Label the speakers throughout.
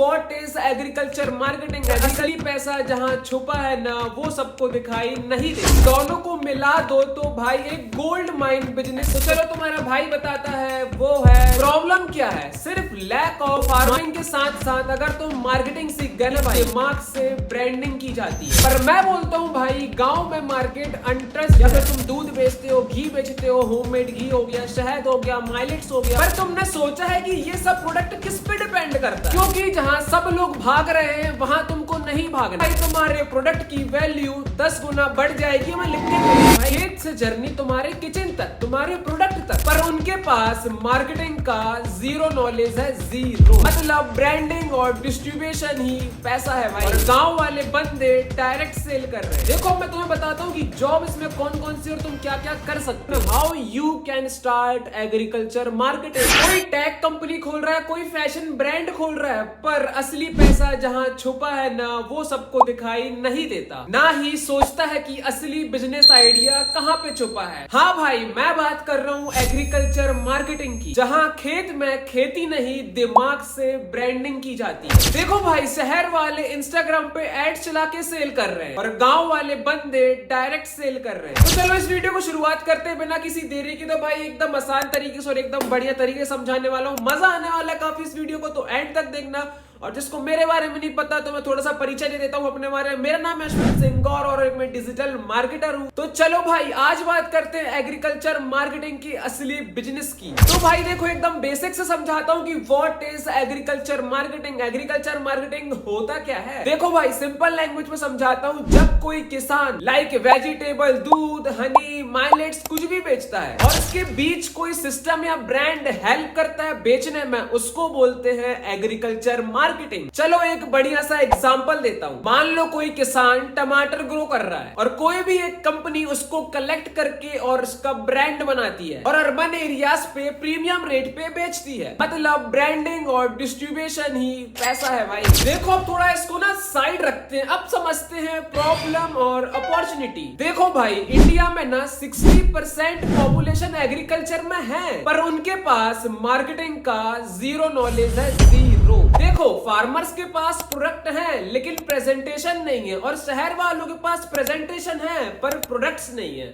Speaker 1: What is agriculture marketing. असली पैसा जहाँ छुपा है ना वो सबको दिखाई नहीं दे। दोनों को मिला दो तो भाई एक गोल्ड माइन बिजनेस। तो चलो तुम्हारा भाई बताता है वो है प्रॉब्लम क्या है। सिर्फ लैक ऑफ फार्मिंग के साथ साथ अगर तुम मार्केटिंग सीख गए ना भाई, दिमाग से ब्रांडिंग की जाती है। पर मैं बोलता हूँ भाई गाँव में मार्केट अनट्रस्ट। या फिर तुम दूध बेचते हो, घी बेचते हो, होममेड घी हो गया, शहद हो गया, माइलेट्स हो गया, पर तुमने सोचा है कि ये सब प्रोडक्ट किस पे डिपेंड करता है? क्योंकि जहाँ सब लोग भाग रहे हैं वहां तुमको नहीं भागना भाई। तुम्हारे प्रोडक्ट की वैल्यू 10 गुना बढ़ जाएगी। मैं लिख के खेत से जर्नी तुम्हारे किचन तक, तुम्हारे प्रोडक्ट तक। पर उनके पास मार्केटिंग का जीरो नॉलेज है, जीरो। मतलब ब्रांडिंग और डिस्ट्रीब्यूशन ही पैसा है भाई। और गांव वाले बंदे डायरेक्ट सेल कर रहे हैं। देखो मैं तुम्हें बताता हूँ कि जॉब इसमें कौन कौन सी और तुम क्या क्या कर सकते हो। How you can start agriculture marketing. कोई टेक कंपनी खोल रहा है, कोई फैशन ब्रांड खोल रहा है, पर असली पैसा जहाँ छुपा है ना वो सबको दिखाई नहीं देता। ना ही सोचता है कि असली बिजनेस आइडिया कहाँ पे छुपा है। हाँ भाई मैं बात कर रहा हूँ एग्रीकल्चर मार्केटिंग की, जहाँ खेत में खेती नहीं दिमाग से ब्रांडिंग की जाती है। देखो भाई शहर वाले इंस्टाग्राम पे एड चला के सेल कर रहे हैं और गाँव वाले बंदे डायरेक्ट सेल कर रहे हैं। तो चलो इस वीडियो को शुरुआत करते हैं बिना किसी देरी की। तो भाई एकदम आसान तरीके से और एकदम बढ़िया तरीके से समझाने वाला हूँ। मजा आने वाला है काफी इस वीडियो को, तो एंड तक देखना। और जिसको मेरे बारे में नहीं पता तो मैं थोड़ा सा परिचय दे देता हूँ अपने बारे में। मेरा नाम है अश्विन सिंह और मैं डिजिटल मार्केटर हूँ। तो चलो भाई आज बात करते हैं एग्रीकल्चर मार्केटिंग की असली बिजनेस की। तो भाई देखो एकदम बेसिक से समझाता हूँ कि what is agriculture marketing. Agriculture marketing होता क्या है। देखो भाई सिंपल लैंग्वेज में समझाता हूँ। जब कोई किसान लाइक वेजिटेबल, दूध, हनी, माइलेट्स कुछ भी बेचता है और इसके बीच कोई सिस्टम या ब्रांड हेल्प करता है बेचने में, उसको बोलते हैं एग्रीकल्चर मार्केटिंग। चलो एक बढ़िया सा एग्जांपल देता हूँ। मान लो कोई किसान टमाटर ग्रो कर रहा है और कोई भी एक कंपनी उसको कलेक्ट करके और उसका ब्रांड बनाती है और अर्बन एरियाज पे प्रीमियम रेट पे बेचती है। मतलब ब्रांडिंग और डिस्ट्रीब्यूशन ही पैसा है भाई। देखो अब थोड़ा इसको ना साइड रखते हैं, अब समझते हैं प्रॉब्लम और अपॉर्चुनिटी। देखो भाई इंडिया में ना 60% पॉपुलेशन एग्रीकल्चर में है, पर उनके पास मार्केटिंग का जीरो नॉलेज है, जीरो। देखो फार्मर्स के पास प्रोडक्ट है लेकिन प्रेजेंटेशन नहीं है, और शहर वालों के पास प्रेजेंटेशन है पर प्रोडक्ट्स नहीं है।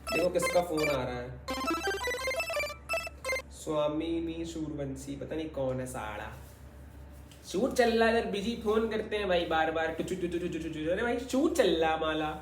Speaker 1: देखो किसका फोन आ रहा है, स्वामी सूरवंशी, पता नहीं कौन है साड़ा। शूट चल रहा है, बिजी फोन करते हैं भाई बार बार। अरे भाई शूट चल रहा माला।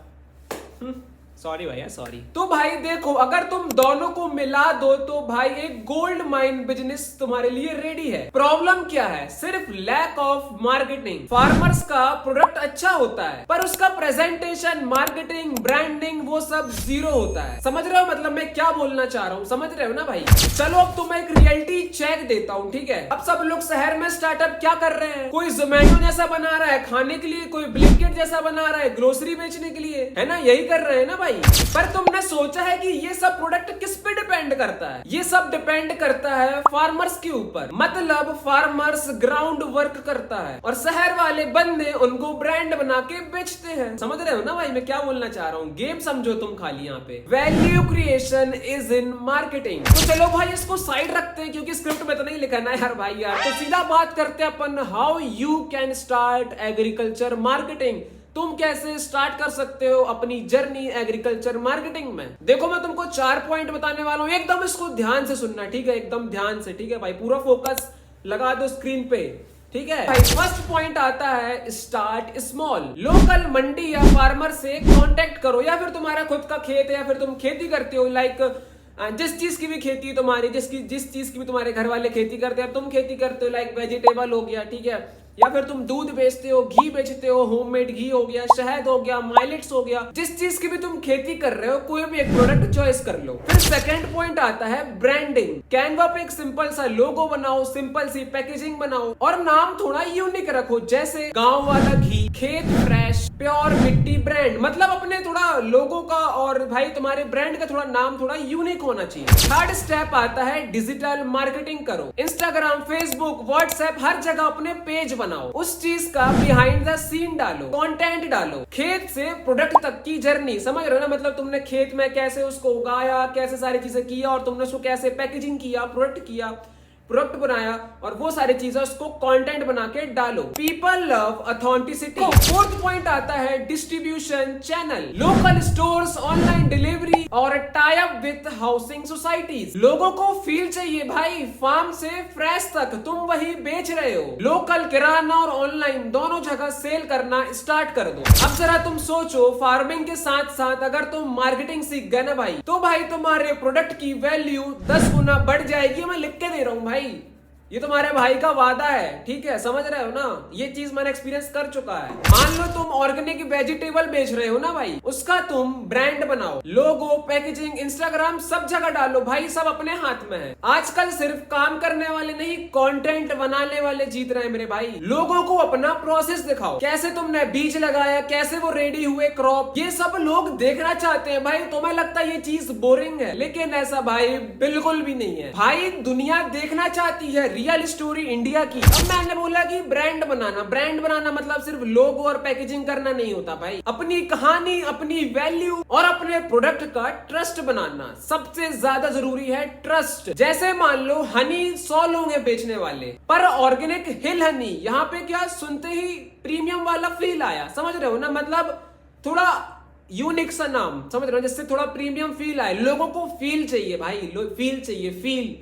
Speaker 1: सॉरी भैया सॉरी। तो भाई देखो अगर तुम दोनों को मिला दो तो भाई एक गोल्ड माइन बिजनेस तुम्हारे लिए रेडी है। प्रॉब्लम क्या है, सिर्फ लैक ऑफ मार्केटिंग। फार्मर्स का प्रोडक्ट अच्छा होता है पर उसका प्रेजेंटेशन, मार्केटिंग, ब्रांडिंग वो सब जीरो होता है। समझ रहे हो मतलब मैं क्या बोलना चाह रहा हूँ, समझ रहे हो ना भाई। चलो अब तुम्हें एक रियलिटी चेक देता हूँ, ठीक है। अब सब लोग शहर में स्टार्टअप क्या कर रहे हैं, कोई जोमेटो जैसा बना रहा है खाने के लिए, कोई ब्लिंकिट जैसा बना रहा है ग्रोसरी बेचने के लिए, है ना, यही कर रहे हैं ना भाई। पर तुमने सोचा है कि ये सब प्रोडक्ट किस पे डिपेंड करता है? ये सब डिपेंड करता है फार्मर्स के ऊपर। मतलब फार्मर्स ग्राउंड वर्क करता है और शहर वाले बंदे उनको ब्रांड बना के बेचते हैं। समझ रहे हो ना भाई मैं क्या बोलना चाह रहा हूँ। गेम समझो तुम खाली यहाँ पे। Value creation is in marketing. तो चलो भाई इसको साइड रखते हैं क्योंकि स्क्रिप्ट में तो नहीं लिखा ना यार भाई यार। तो सीधा बात करते हैं अपन how you can start agriculture marketing. तुम कैसे स्टार्ट कर सकते हो अपनी जर्नी एग्रीकल्चर मार्केटिंग में। देखो मैं तुमको 4 पॉइंट बताने वाला हूं, एकदम इसको ध्यान से सुनना, ठीक है, एकदम ध्यान से, ठीक है भाई। पूरा फोकस लगा दो स्क्रीन पे, ठीक है भाई। फर्स्ट पॉइंट आता है स्टार्ट स्मॉल। लोकल मंडी या फार्मर से कांटेक्ट करो, या फिर तुम्हारा खुद का खेत है या फिर तुम खेती करते हो, लाइक जिस चीज की भी खेती तुम्हारी, जिस चीज की भी तुम्हारे घर वाले खेती करते हैं तुम खेती करते हो, लाइक वेजिटेबल हो गया, ठीक है, या फिर तुम दूध बेचते हो, घी बेचते हो, होममेड घी हो गया, शहद हो गया, माइलेट्स हो गया, जिस चीज की भी तुम खेती कर रहे हो कोई भी एक प्रोडक्ट चॉइस कर लो। फिर सेकंड पॉइंट आता है ब्रांडिंग। कैनवा पे एक सिंपल सा लोगो बनाओ, सिंपल सी पैकेजिंग बनाओ और नाम थोड़ा यूनिक रखो, जैसे गांव वाला घी, खेत फ्रेश, प्योर मिट्टी ब्रांड। मतलब अपने थोड़ा लोगो का और भाई तुम्हारे ब्रांड का थोड़ा नाम थोड़ा यूनिक होना चाहिए। थर्ड स्टेप आता है डिजिटल मार्केटिंग करो। इंस्टाग्राम, फेसबुक, व्हाट्सएप हर जगह अपने पेज बनाओ, उस चीज का बिहाइंड द सीन डालो, कंटेंट डालो। खेत से प्रोडक्ट तक की जर्नी, समझ रहे हो ना, मतलब तुमने खेत में कैसे उसको उगाया, कैसे सारी चीजें किया और तुमने उसको कैसे पैकेजिंग किया, प्रोडक्ट किया, प्रोडक्ट बनाया और वो सारी चीजें उसको कंटेंट बना के डालो। People love authenticity. Fourth point आता है distribution channel, local stores, online delivery और tie up with housing societies. लोगों को फील चाहिए भाई, फार्म से फ्रेश तक तुम वही बेच रहे हो। लोकल किराना और ऑनलाइन दोनों जगह सेल करना स्टार्ट कर दो। अब जरा तुम सोचो, फार्मिंग के साथ साथ अगर तुम मार्केटिंग सीख गए ना भाई, तो भाई तुम्हारे प्रोडक्ट की वैल्यू 10 गुना बढ़ जाएगी। मैं लिख के दे रहा हूं भाई, ये तुम्हारे भाई का वादा है, ठीक है, समझ रहे हो ना। ये चीज मैंने एक्सपीरियंस कर चुका है। मान लो तुम ऑर्गेनिक वेजिटेबल बेच रहे हो ना भाई, उसका तुम ब्रांड बनाओ, लोगो, पैकेजिंग, इंस्टाग्राम सब जगह डालो भाई, सब अपने हाथ में है। आजकल सिर्फ काम करने वाले नहीं, कंटेंट बनाने वाले जीत रहे हैं मेरे भाई। लोगों को अपना प्रोसेस दिखाओ, कैसे तुमने बीज लगाया, कैसे वो रेडी हुए क्रॉप, ये सब लोग देखना चाहते हैं भाई। तुम्हें लगता है ये चीज बोरिंग है, लेकिन ऐसा भाई बिल्कुल भी नहीं है भाई। दुनिया देखना चाहती है रियल स्टोरी इंडिया की। अब मैंने बोला कि ब्रांड बनाना मतलब सिर्फ लोगो और पैकेजिंग करना नहीं होता भाई। अपनी कहानी, अपनी वैल्यू और अपने प्रोडक्ट का ट्रस्ट बनाना सबसे ज्यादा जरूरी है। ट्रस्ट, जैसे मान लो हनी 100 लोग हैं बेचने वाले, पर ऑर्गेनिक हिल हनी, यहाँ पे क्या सुनते ही प्रीमियम वाला फील आया, समझ रहे हो ना। मतलब थोड़ा यूनिक सा नाम, समझ रहे हो, जिससे थोड़ा प्रीमियम फील आए। लोगों को फील चाहिए भाई, फील चाहिए, फील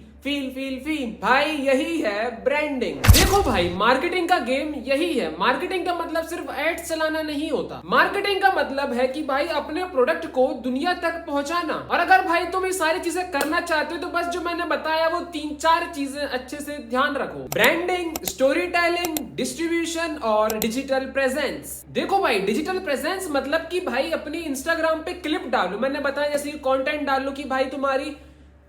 Speaker 1: भाई, यही है ब्रांडिंग। देखो भाई, मार्केटिंग का गेम यही है। मार्केटिंग का मतलब सिर्फ एड्स चलाना नहीं होता। मार्केटिंग का मतलब है कि भाई अपने प्रोडक्ट को दुनिया तक पहुंचाना। और अगर भाई तुम ये सारी चीजें करना चाहते हो तो बस जो मैंने बताया वो 3-4 चीजें अच्छे से ध्यान रखो। ब्रांडिंग, स्टोरी टेलिंग, डिस्ट्रीब्यूशन और डिजिटल प्रेजेंस। देखो भाई, डिजिटल प्रेजेंस मतलब कि भाई अपनी इंस्टाग्राम पे क्लिप डालो, मैंने बताया जैसे कंटेंट डालो कि भाई तुम्हारी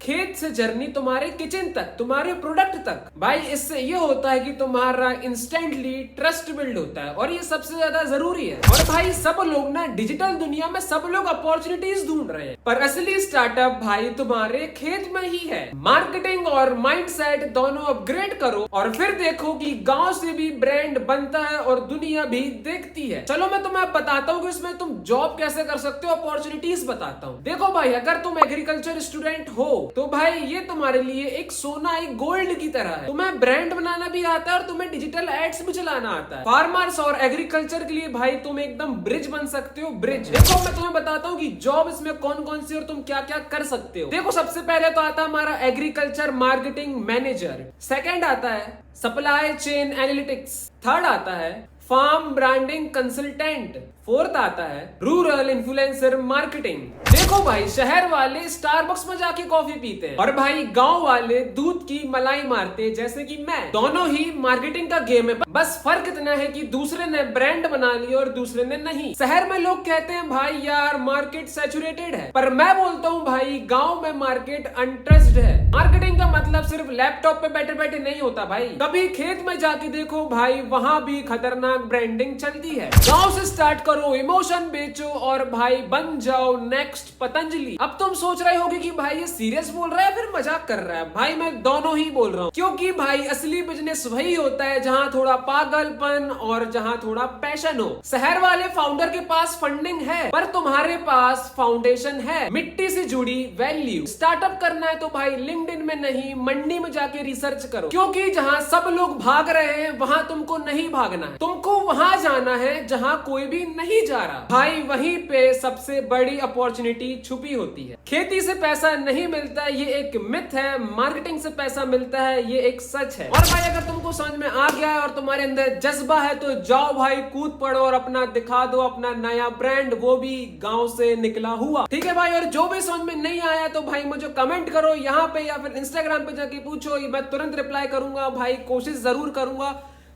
Speaker 1: खेत से जर्नी तुम्हारे किचन तक, तुम्हारे प्रोडक्ट तक। भाई इससे ये होता है कि तुम्हारा इंस्टेंटली ट्रस्ट बिल्ड होता है और ये सबसे ज्यादा जरूरी है। और भाई सब लोग ना डिजिटल दुनिया में सब लोग अपॉर्चुनिटीज ढूंढ रहे हैं, पर असली स्टार्टअप भाई तुम्हारे खेत में ही है। मार्केटिंग और माइंडसेट दोनों अपग्रेड करो और फिर देखो कि गांव से भी ब्रांड बनता है और दुनिया भी देखती है। चलो मैं तुम्हें बताता हूँ कि इसमें तुम जॉब कैसे कर सकते हो, अपॉर्चुनिटीज बताता हूँ। देखो भाई, अगर तुम एग्रीकल्चर स्टूडेंट हो तो भाई ये तुम्हारे लिए एक सोना, एक गोल्ड की तरह है। तुम्हें ब्रांड बनाना भी आता है और तुम्हें डिजिटल एड्स भी चलाना आता है। फार्मर्स और एग्रीकल्चर के लिए भाई तुम एकदम ब्रिज बन सकते हो, ब्रिज। देखो मैं तुम्हें बताता हूँ कि जॉब इसमें कौन कौन सी और तुम क्या क्या कर सकते हो। देखो सबसे पहले तो आता है हमारा एग्रीकल्चर मार्केटिंग मैनेजर, सेकेंड आता है सप्लाई चेन एनालिटिक्स, थर्ड आता है फार्म ब्रांडिंग कंसल्टेंट, फोर्थ आता है रूरल इन्फ्लुएंसर मार्केटिंग। देखो भाई, शहर वाले स्टारबक्स में जाके कॉफी पीते हैं और भाई गांव वाले दूध की मलाई मारते हैं, जैसे कि मैं। दोनों ही मार्केटिंग का गेम है, बस फर्क इतना है कि दूसरे ने ब्रांड बना लिया और दूसरे ने नहीं। शहर में लोग कहते हैं भाई यार मार्केट सैचुरेटेड है, पर मैं बोलता हूँ भाई गाँव में मार्केट अनटच्ड है। मार्केटिंग का मतलब सिर्फ लैपटॉप पे बैठे बैठे नहीं होता भाई, कभी खेत में जाके देखो भाई, वहां भी खतरनाक ब्रांडिंग चलती है। गांव से स्टार्ट करो, इमोशन बेचो और भाई बन जाओ नेक्स्ट पतंजलि। अब तुम सोच रहे होगे कि भाई ये सीरियस बोल रहा है फिर मजाक कर रहा है। भाई मैं दोनों ही बोल रहा हूँ, क्योंकि भाई असली बिजनेस वही होता है जहाँ थोड़ा पागलपन और जहाँ थोड़ा पैशन हो। शहर वाले फाउंडर के पास फंडिंग है, पर तुम्हारे पास फाउंडेशन है, मिट्टी से जुड़ी वैल्यू। स्टार्टअप करना है तो भाई लिंक्डइन में नहीं, मंडी में जाके रिसर्च करो, क्योंकि जहाँ सब लोग भाग रहे हैं वहाँ तुमको नहीं भागना है, तुमको वहां जाना है जहां कोई भी नहीं जा रहा। भाई वहीं पे सबसे बड़ी अपॉर्चुनिटी छुपी होती है। खेती से पैसा नहीं मिलता है, ये एक मिथ है। मार्केटिंग से पैसा मिलता है, ये एक सच है। और भाई अगर तुमको समझ में आ गया है और तुम्हारे अंदर जज्बा है तो जाओ भाई, कूद पड़ो और अपना दिखा दो अपना नया ब्रांड, वो भी गांव से निकला हुआ। ठीक है भाई, और जो भी समझ में नहीं आया तो भाई मुझे कमेंट करो यहाँ पे या फिर इंस्टाग्राम पे जाके पूछो, मैं तुरंत रिप्लाई करूंगा भाई, कोशिश जरूर करूंगा।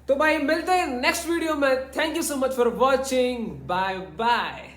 Speaker 1: तो भाई मिलते हैं नेक्स्ट वीडियो में। Thank you so much for watching, bye bye.